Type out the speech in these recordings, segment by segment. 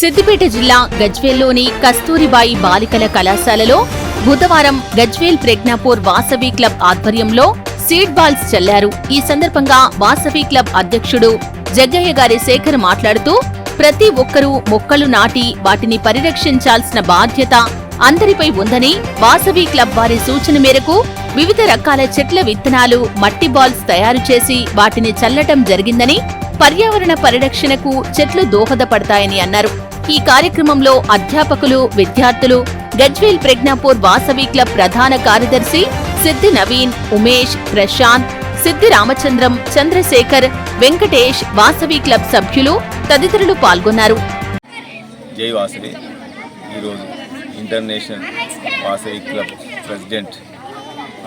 సిద్దిపేట జిల్లా గజ్వేల్లోని కస్తూరిబాయి బాలికల కళాశాలలో బుధవారం గజ్వేల్ ప్రజ్ఞాపూర్ వాసవి క్లబ్ ఆధ్వర్యంలో సీడ్ బాల్స్ చల్లారు. ఈ సందర్భంగా వాసవి క్లబ్ అధ్యక్షుడు జగ్గయ్య గారి శేఖర్ మాట్లాడుతూ ప్రతి ఒక్కరూ మొక్కలు నాటి వాటిని పరిరక్షించాల్సిన బాధ్యత అందరిపై ఉందని, వాసవి క్లబ్ వారి సూచన మేరకు వివిధ రకాల చెట్ల విత్తనాలు, మట్టి బాల్స్ తయారు చేసి వాటిని చల్లటం జరిగిందని, పర్యావరణ పరిరక్షణకు చెట్లు దోహదపడతాయని అన్నారు. ఈ కార్యక్రమంలో అధ్యాపకులు, విద్యార్థులు, గజ్వేల్ ప్రజ్ఞాపూర్ వాసవి క్లబ్ ప్రధాన కార్యదర్శి సిద్ది నవీన్, ఉమేష్, ప్రశాంత్, సిద్ది రామచంద్రం, చంద్రశేఖర్, వెంకటేష్, వాసవి క్లబ్ సభ్యులు తదితరులు పాల్గొన్నారు. జై వాసవి. ఈరోజు ఇంటర్నేషనల్ వాసవి క్లబ్ ప్రెసిడెంట్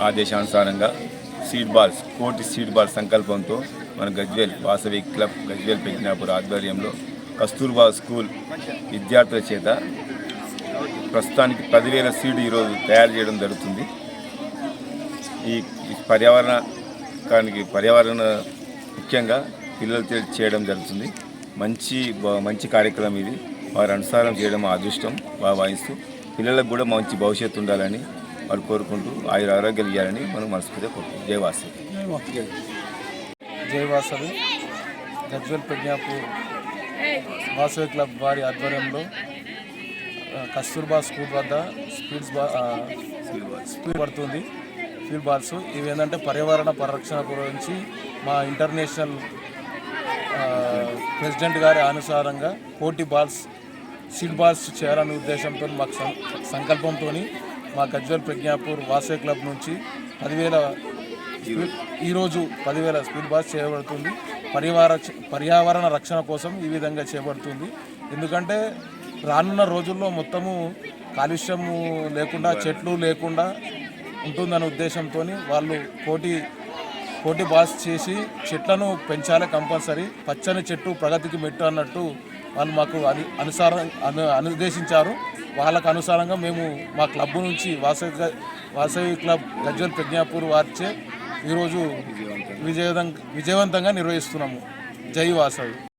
ఆదేశానుసారంగా సీడ్ బాల్స్, కోటి సీడ్ బాల్స్ సంకల్పంతో మన గజ్వేల్ వాసవి క్లబ్ గజ్వేల్ ప్రజ్ఞాపూర్ ఆధ్వర్యంలో కస్తూర్బా స్కూల్ విద్యార్థుల చేత ప్రస్తుతానికి 10,000 సీడ్ ఈరోజు తయారు చేయడం జరుగుతుంది. ఈ పర్యావరణ ముఖ్యంగా పిల్లలతో చేయడం జరుగుతుంది. మంచి కార్యక్రమం ఇది. వారి అనుసారం చేయడం మా అదృష్టం భావిస్తూ పిల్లలకు కూడా మంచి భవిష్యత్తు ఉండాలని వాళ్ళు కోరుకుంటూ ఆరోగ్యాలు ఇవ్వాలని మనం మనస్ఫూర్తిగా కోరుకుంటాం. జై వాసవి. జై వాసవి. గజ్వేల్ ప్రజ్ఞాపూర్ వాసవి క్లబ్ వారి ఆధ్వర్యంలో కస్తూర్బా స్కూల్ వద్ద స్పీడ్ పడుతుంది ఫీల్డ్ బాల్స్. ఇవి ఏంటంటే పర్యావరణ పరిరక్షణ గురించి మా ఇంటర్నేషనల్ ప్రెసిడెంట్ గారి అనుసారంగా కోటి బాల్స్, సీడ్ బాల్స్ చేయాలనే ఉద్దేశంతో మాకు సంకల్పంతో మా గజ్వేల్ ప్రజ్ఞాపూర్ వాసవి క్లబ్ నుంచి 10,000 ఈరోజు 10,000 స్పీడ్ బాల్స్ చేయబడుతుంది. పర్యావరణ రక్షణ కోసం ఈ విధంగా చేయబడుతుంది. ఎందుకంటే రానున్న రోజుల్లో మొత్తము కాలుష్యము లేకుండా, చెట్లు లేకుండా ఉంటుందనే ఉద్దేశంతో వాళ్ళు కోటి బాల్స్ చేసి చెట్లను పెంచాలి కంపల్సరీ. పచ్చని చెట్టు ప్రగతికి మెట్టు అన్నట్టు వాళ్ళు మాకు అనుదేశించారు. వాళ్ళకు అనుసారంగా మేము మా క్లబ్ నుంచి వాసవి క్లబ్ గజ్వేల్ ప్రజ్ఞాపూర్ వారిచే ఈరోజు విజయవంతంగా నిర్వహిస్తున్నాము. జై వాసవి.